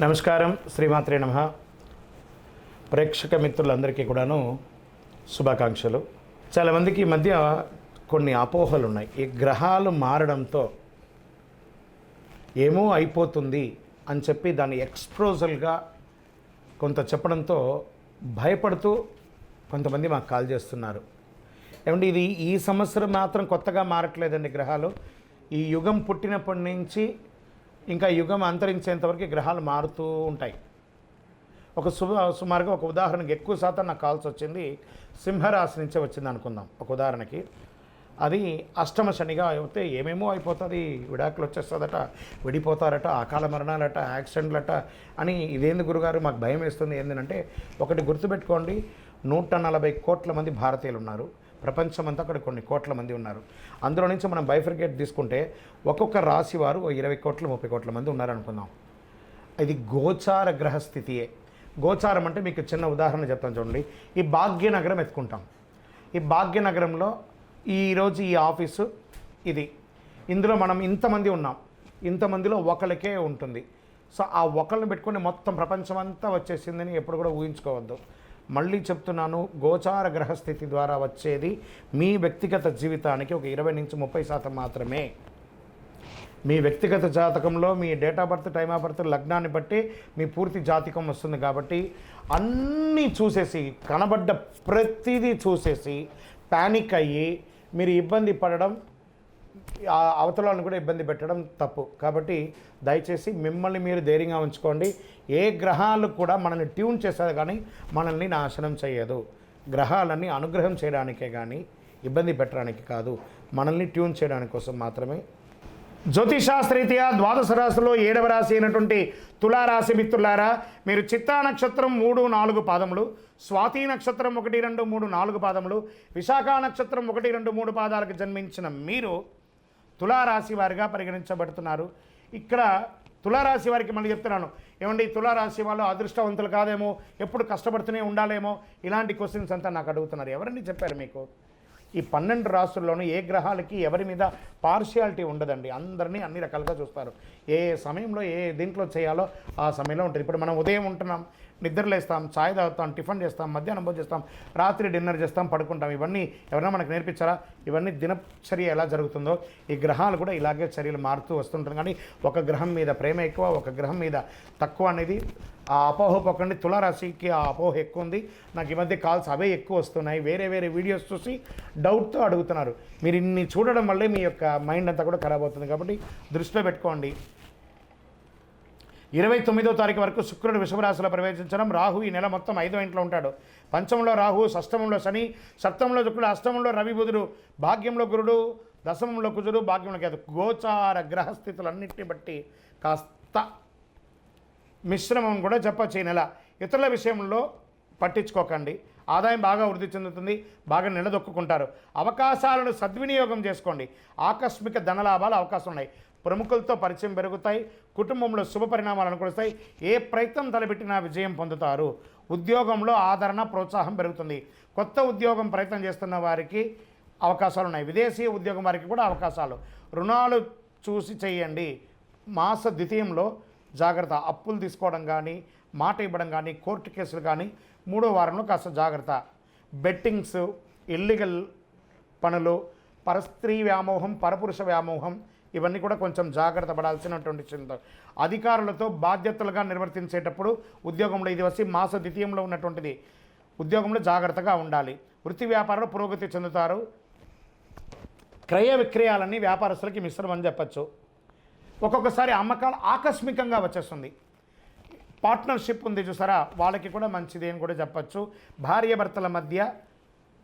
నమస్కారం, శ్రీమాత్రే నమః. ప్రేక్షక మిత్రులందరికీ కూడాను శుభాకాంక్షలు. చాలామందికి ఈ మధ్య కొన్ని అపోహలు ఉన్నాయి. ఈ గ్రహాలు మారడంతో ఏమో అయిపోతుంది అని చెప్పి దాన్ని ఎక్స్ప్రోజల్గా కొంత చెప్పడంతో భయపడుతూ కొంతమంది మాకు కాల్ చేస్తున్నారు. ఏమంటే ఇది ఈ సంవత్సరం మాత్రం కొత్తగా మారట్లేదండి. గ్రహాలు ఈ యుగం పుట్టినప్పటి నుంచి ఇంకా యుగం అంతరించేంతవరకు గ్రహాలు మారుతూ ఉంటాయి. సుమారుగా ఒక ఉదాహరణకి ఎక్కువ శాతం నాకు కాల్స్ వచ్చింది సింహరాశి నుంచే వచ్చింది అనుకుందాం. ఒక ఉదాహరణకి అది అష్టమ శనిగా అయితే ఏమేమో అయిపోతుంది, విడాకులు వచ్చేస్తుందట, విడిపోతారట, అకాల మరణాలట, యాక్సిడెంట్లట అని. ఇదేంది గురుగారు మాకు భయం వేస్తుంది ఏంటంటే, ఒకటి గుర్తుపెట్టుకోండి, 140 కోట్ల మంది భారతీయులు ఉన్నారు. ప్రపంచమంతా అక్కడ కొన్ని కోట్ల మంది ఉన్నారు. అందులో నుంచి మనం బైఫర్కేట్ తీసుకుంటే ఒక్కొక్క రాశి వారు 20 కోట్ల 30 కోట్ల మంది ఉన్నారనుకుందాం. ఇది గోచార గ్రహస్థితియే. గోచారం అంటే మీకు చిన్న ఉదాహరణ చెప్తాను చూడండి. ఈ భాగ్యనగరం ఎత్తుకుంటాం. ఈ భాగ్యనగరంలో ఈరోజు ఈ ఆఫీసు ఇది, ఇందులో మనం ఇంతమంది ఉన్నాం. ఇంతమందిలో ఒకరికే ఉంటుంది. సో ఆ ఒకరిని పెట్టుకొని మొత్తం ప్రపంచమంతా వచ్చేసిందని ఎప్పుడు కూడా ఊహించుకోవద్దు. మళ్ళీ చెప్తున్నాను, గోచార గ్రహస్థితి ద్వారా వచ్చేది మీ వ్యక్తిగత జీవితానికి ఒక 20-30% మాత్రమే. మీ వ్యక్తిగత జాతకంలో మీ date of birth, time of birth, లగ్నాన్ని బట్టి మీ పూర్తి జాతకం వస్తుంది. కాబట్టి అన్నీ చూసేసి, కనబడ్డ ప్రతిదీ చూసేసి ప్యానిక్ అయ్యి మీరు ఇబ్బంది పడడం, అవతలను కూడా ఇబ్బంది పెట్టడం తప్పు. కాబట్టి దయచేసి మిమ్మల్ని మీరు ధైర్యంగా ఉంచుకోండి. ఏ గ్రహాలు కూడా మనల్ని ట్యూన్ చేసేది కానీ మనల్ని నాశనం చేయదు. గ్రహాలన్నీ అనుగ్రహం చేయడానికే కానీ ఇబ్బంది పెట్టడానికి కాదు, మనల్ని ట్యూన్ చేయడానికి కోసం మాత్రమే. జ్యోతిషాస్త్రరీత్యా ద్వాదశ రాశిలో 7వ రాశి అయినటువంటి తులారాశి మిత్రులారా, మీరు చిత్తా నక్షత్రం 3, 4 పాదములు, స్వాతి నక్షత్రం 1, 2, 3, 4 పాదములు, విశాఖ నక్షత్రం 1, 2, 3 పాదాలకు జన్మించిన మీరు తులారాశి వారిగా పరిగణించబడుతున్నారు. ఇక్కడ తులారాశి వారికి మళ్ళీ చెప్తున్నాను, ఏమండి తులారాశి వాళ్ళు అదృష్టవంతులు కాదేమో, ఎప్పుడు కష్టపడుతూనే ఉండాలేమో, ఇలాంటి క్వశ్చన్స్ అంతా నాకు అడుగుతున్నారు. ఎవరని చెప్పారు మీకు? ఈ 12 రాశుల్లోనూ ఏ గ్రహాలకి ఎవరి మీద పార్షియాలిటీ ఉండదండి. అందరినీ అన్ని రకాలుగా చూస్తారు. ఏ సమయంలో ఏ దీంట్లో చేయాలో ఆ సమయంలో ఉంటుంది. ఇప్పుడు మనం ఉదయం ఉంటున్నాం, నిద్రలేస్తాం, ఛాయ్ తాగుతాం, టిఫిన్ చేస్తాం, మధ్యాహ్నం భోజనం చేస్తాం, రాత్రి డిన్నర్ చేస్తాం, పడుకుంటాం. ఇవన్నీ ఎవరైనా మనకు నేర్పించారా? ఇవన్నీ దినచర్య ఎలా జరుగుతుందో ఈ గ్రహాలు కూడా ఇలాగే చర్యలు మారుతూ వస్తుంటుంది. కానీ ఒక గ్రహం మీద ప్రేమ ఎక్కువ, ఒక గ్రహం మీద తక్కువ అనేది ఆ అపోహ పోకండి. తులారాశికి ఆ అపోహ ఎక్కువ ఉంది. నాకు ఈ మధ్య కాల్స్ అవే ఎక్కువ వస్తున్నాయి. వేరే వీడియోస్ చూసి డౌట్తో అడుగుతున్నారు. మీరు ఇన్ని చూడడం వల్లే మీ యొక్క మైండ్ అంతా కూడా ఖరాబ్ అవుతుంది. కాబట్టి దృష్టిలో పెట్టుకోండి. 29వ తారీఖు వరకు శుక్రుడు వృషభ రాశిలో ప్రవేశించడం. రాహు ఈ నెల మొత్తం 5వ ఇంట్లో ఉంటాడు. పంచమంలో రాహు, షష్టమంలో శని, సప్తమంలో శుక్రుడు, అష్టమంలో రవి బుధుడు, భాగ్యంలో గురుడు, దశమంలో కుజుడు, భాగ్యంలో కేతు. గోచార గ్రహస్థితులన్నింటిని బట్టి కాస్త మిశ్రమం కూడా చెప్పచ్చు ఈ నెల. ఇతరుల విషయంలో పట్టించుకోకండి. ఆదాయం బాగా వృద్ధి చెందుతుంది, బాగా నిలదొక్కుంటారు. అవకాశాలను సద్వినియోగం చేసుకోండి. ఆకస్మిక ధనలాభాలు అవకాశం ఉన్నాయి. ప్రముఖులతో పరిచయం పెరుగుతాయి. కుటుంబంలో శుభ పరిణామాలు అనుకూలిస్తాయి. ఏ ప్రయత్నం తలపెట్టినా విజయం పొందుతారు. ఉద్యోగంలో ఆదరణ, ప్రోత్సాహం పెరుగుతుంది. కొత్త ఉద్యోగం ప్రయత్నం చేస్తున్న వారికి అవకాశాలు ఉన్నాయి. విదేశీ ఉద్యోగం వారికి కూడా అవకాశాలు. రుణాలు చూసి చేయండి. మాస ద్వితీయంలో జాగ్రత్త. అప్పులు తీసుకోవడం కానీ, మాట ఇవ్వడం కానీ, కోర్టు కేసులు కానీ 3వ వారంలో కాస్త జాగ్రత్త. బెట్టింగ్స్, ఇల్లీగల్ పనులు, పరస్త్రీ వ్యామోహం, పరపురుష వ్యామోహం, ఇవన్నీ కూడా కొంచెం జాగ్రత్త పడాల్సినటువంటి చింత. అధికారులతో బాధ్యతలుగా నిర్వర్తించేటప్పుడు ఉద్యోగంలో ఇది వచ్చి మాస ద్వితీయంలో ఉన్నటువంటిది. ఉద్యోగంలో జాగ్రత్తగా ఉండాలి. వృత్తి వ్యాపారంలో పురోగతి చెందుతారు. క్రయ విక్రయాలన్నీ వ్యాపారస్తులకి మిశ్రమని చెప్పచ్చు. ఒక్కొక్కసారి అమ్మకాలు ఆకస్మికంగా వచ్చేస్తుంది. పార్ట్నర్షిప్ ఉంది చూసారా, వాళ్ళకి కూడా మంచిది అని కూడా చెప్పచ్చు. భార్యాభర్తల మధ్య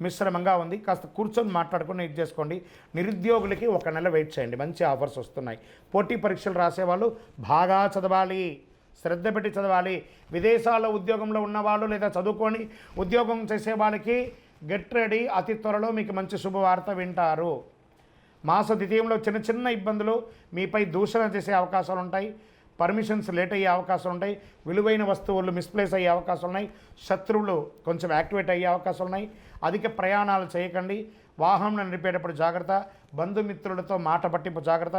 మిశ్రమంగా ఉంది. కాస్త కూర్చొని మాట్లాడుకుని ఇది చేసుకోండి. నిరుద్యోగులకి 1 నెల వెయిట్ చేయండి, మంచి ఆఫర్స్ వస్తున్నాయి. పోటీ పరీక్షలు రాసేవాళ్ళు బాగా చదవాలి, శ్రద్ధ పెట్టి చదవాలి. విదేశాల్లో ఉద్యోగంలో ఉన్నవాళ్ళు లేదా చదువుకొని ఉద్యోగం చేసే వాళ్ళకి గెట్ రెడీ. అతి త్వరలో మీకు మంచి శుభవార్త వింటారు. మాస ద్వితీయంలో చిన్న ఇబ్బందులు, మీపై దూషణ చేసే అవకాశాలు ఉంటాయి. పర్మిషన్స్ లేట్ అయ్యే అవకాశాలు ఉంటాయి. విలువైన వస్తువులు మిస్ప్లేస్ అయ్యే అవకాశాలు ఉన్నాయి. శత్రువులు కొంచెం యాక్టివేట్ అయ్యే అవకాశాలు ఉన్నాయి. అధిక ప్రయాణాలు చేయకండి. వాహనం నడిపేటప్పుడు జాగ్రత్త. బంధుమిత్రులతో మాట పట్టింపు జాగ్రత్త.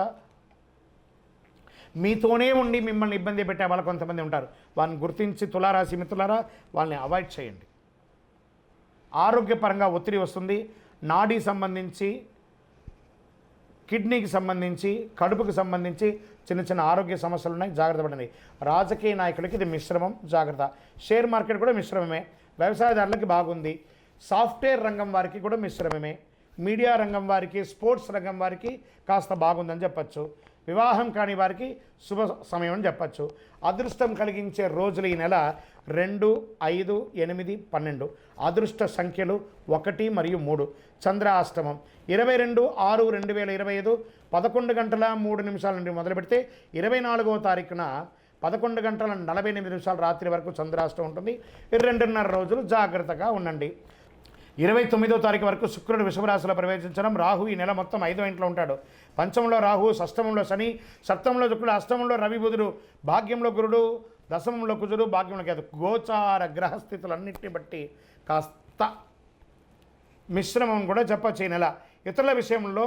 మీతోనే ఉండి మిమ్మల్ని ఇబ్బంది పెట్టే వాళ్ళు కొంతమంది ఉంటారు. వాళ్ళని గుర్తించి తులారాశి మిత్రులారా వాళ్ళని అవాయిడ్ చేయండి. ఆరోగ్యపరంగా ఒత్తిడి వస్తుంది. నాడీ సంబంధించి, కిడ్నీకి సంబంధించి, కడుపుకి సంబంధించి చిన్న చిన్న ఆరోగ్య సమస్యలు ఉన్నాయి, జాగ్రత్త పడండి. రాజకీయ నాయకులకి ఇది మిశ్రమం, జాగ్రత్త. షేర్ మార్కెట్ కూడా మిశ్రమమే. వ్యవసాయదారులకి బాగుంది. సాఫ్ట్వేర్ రంగం వారికి కూడా మిశ్రమమే. మీడియా రంగం వారికి, స్పోర్ట్స్ రంగం వారికి కాస్త బాగుందని చెప్పచ్చు. వివాహం కాని వారికి శుభ సమయం అని చెప్పచ్చు. అదృష్టం కలిగించే రోజులు ఈ నెల 2, 5, 8, 12. అదృష్ట సంఖ్యలు 1 మరియు 3. చంద్రాష్టమం 22/6/2025 11 గంటల 3 నిమిషాల నుండి మొదలు పెడితే 24వ తారీఖున 11 గంటల 48 నిమిషాల రాత్రి వరకు చంద్రాష్టమం ఉంటుంది. 2.5 రోజులు జాగ్రత్తగా ఉండండి. 29వ తారీఖు వరకు శుక్రుడు వృషభరాశిలో ప్రవేశించడం. రాహు ఈ నెల మొత్తం 5వ ఇంట్లో ఉంటాడు. పంచమంలో రాహు, షష్టమంలో శని, సప్తమంలో శుక్రుడు, అష్టమంలో రవి బుధుడు, భాగ్యంలో గురుడు, దశమంలో కుజుడు, భాగ్యంలో కేతు. గోచార గ్రహస్థితులన్నింటిని బట్టి కాస్త మిశ్రమం కూడా చెప్పచ్చు ఈ నెల. ఇతరుల విషయంలో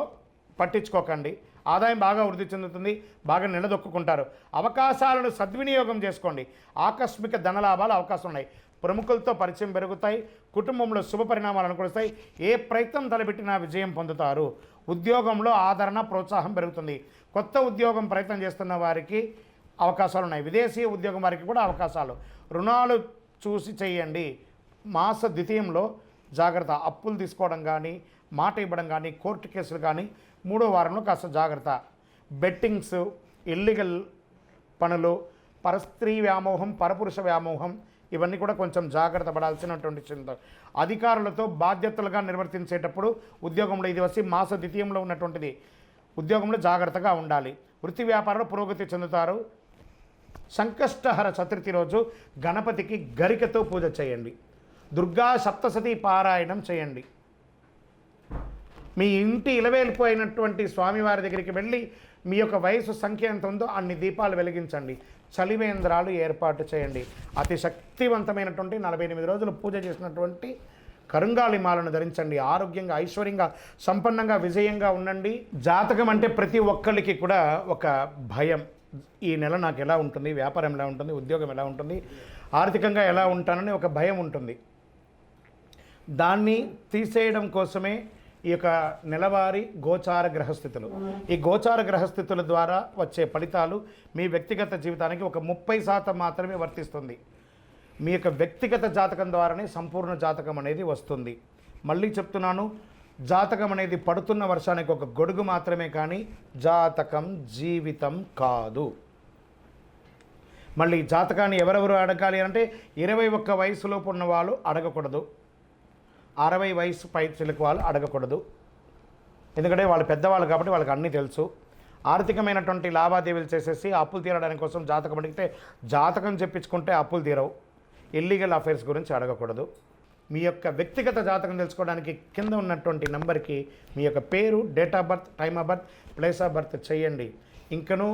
పట్టించుకోకండి. ఆదాయం బాగా వృద్ధి చెందుతుంది, బాగా నిలదొక్కుంటారు. అవకాశాలను సద్వినియోగం చేసుకోండి. ఆకస్మిక ధనలాభాలు అవకాశం ఉన్నాయి. ప్రముఖులతో పరిచయం పెరుగుతాయి. కుటుంబంలో శుభ పరిణామాలు అనుకూలిస్తాయి. ఏ ప్రయత్నం తలపెట్టినా విజయం పొందుతారు. ఉద్యోగంలో ఆదరణ, ప్రోత్సాహం పెరుగుతుంది. కొత్త ఉద్యోగం ప్రయత్నం చేస్తున్న వారికి అవకాశాలు ఉన్నాయి. విదేశీ ఉద్యోగం వారికి కూడా అవకాశాలు. రుణాలు చూసి చేయండి. మాస ద్వితీయంలో జాగ్రత్త. అప్పులు తీసుకోవడం కానీ, మాట ఇవ్వడం కానీ, కోర్టు కేసులు కానీ 3వ వారంలో కాస్త జాగ్రత్త. బెట్టింగ్స్, ఇల్లీగల్ పనులు, పరస్త్రీ వ్యామోహం, పరపురుష వ్యామోహం ఇవన్నీ కూడా కొంచెం జాగ్రత్త పడాల్సినటువంటి చింత. అధికారులతో బాధ్యతలుగా నిర్వర్తించేటప్పుడు ఉద్యోగంలో ఇది వచ్చి మాస ద్వితీయంలో ఉన్నటువంటిది. ఉద్యోగంలో జాగ్రత్తగా ఉండాలి. వృత్తి వ్యాపారంలో పురోగతి చెందుతారు. సంకష్టహర చతుర్థి రోజు గణపతికి గరికతో పూజ చేయండి. దుర్గా సప్తశతి పారాయణం చేయండి. మీ ఇంటి ఇలవేలిపోయినటువంటి స్వామివారి దగ్గరికి వెళ్ళి మీ యొక్క వయసు సంఖ్య ఎంత ఉందో అన్ని దీపాలు వెలిగించండి. చలివేంద్రాలు ఏర్పాటు చేయండి. అతి శక్తివంతమైనటువంటి 48 రోజులు పూజ చేసినటువంటి కరుంగాలి మాలను ధరించండి. ఆరోగ్యంగా, ఐశ్వర్యంగా, సంపన్నంగా, విజయంగా ఉండండి. జాతకం అంటే ప్రతి ఒక్కరికి కూడా ఒక భయం. ఈ నెల నాకు ఎలా ఉంటుంది, వ్యాపారం ఎలా ఉంటుంది, ఉద్యోగం ఎలా ఉంటుంది, ఆర్థికంగా ఎలా ఉంటానని ఒక భయం ఉంటుంది. దాన్ని తీసేయడం కోసమే ఈ యొక్క నెలవారీ గోచార గ్రహస్థితులు. ఈ గోచార గ్రహస్థితుల ద్వారా వచ్చే ఫలితాలు మీ వ్యక్తిగత జీవితానికి ఒక 30% మాత్రమే వర్తిస్తుంది. మీ యొక్క వ్యక్తిగత జాతకం ద్వారానే సంపూర్ణ జాతకం అనేది వస్తుంది. మళ్ళీ చెప్తున్నాను, జాతకం అనేది పడుతున్న వర్షానికి ఒక గొడుగు మాత్రమే, కానీ జాతకం జీవితం కాదు. మళ్ళీ జాతకాన్ని ఎవరెవరు అడగాలి అంటే 21 వయసులోపు ఉన్న వాళ్ళు అడగకూడదు. 60 వయసు పై చిలుకు వాళ్ళు అడగకూడదు. ఎందుకంటే వాళ్ళు పెద్దవాళ్ళు కాబట్టి వాళ్ళకి అన్నీ తెలుసు. ఆర్థికమైనటువంటి లావాదేవీలు చేసేసి అప్పులు తీరడానికి కోసం జాతకం అడిగితే జాతకం చెప్పించుకుంటే అప్పులు తీరవు. ఇల్లీగల్ అఫైర్స్ గురించి అడగకూడదు. మీ యొక్క వ్యక్తిగత జాతకం తెలుసుకోవడానికి కింద ఉన్నటువంటి నెంబర్కి మీ యొక్క పేరు, date of birth, time of birth, place of birth చేయండి. ఇంకనూ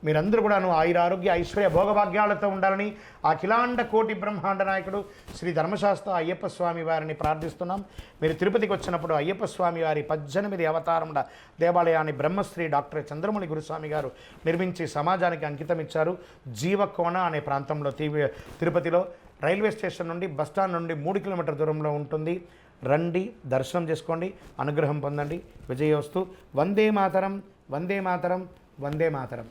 మీరందరూ కూడాను ఆయురారోగ్య ఐశ్వర్య భోగభాగ్యాలతో ఉండాలని అఖిలాండ కోటి బ్రహ్మాండ నాయకుడు శ్రీ ధర్మశాస్త్ర అయ్యప్ప స్వామి వారిని ప్రార్థిస్తున్నాం. మీరు తిరుపతికి వచ్చినప్పుడు అయ్యప్ప స్వామి వారి 18 అవతారముల దేవాలయాన్ని బ్రహ్మశ్రీ డాక్టర్ చంద్రమౌళి గురుస్వామి గారు నిర్మించి సమాజానికి అంకితం ఇచ్చారు. జీవకోన అనే ప్రాంతంలో తిరుపతిలో రైల్వే స్టేషన్ నుండి బస్టాండ్ నుండి 3 కిలోమీటర్ల దూరంలో ఉంటుంది. రండి, దర్శనం చేసుకోండి, అనుగ్రహం పొందండి. విజయోస్తు. వందే మాతరం, వందే మాతరం, వందే మాతరం.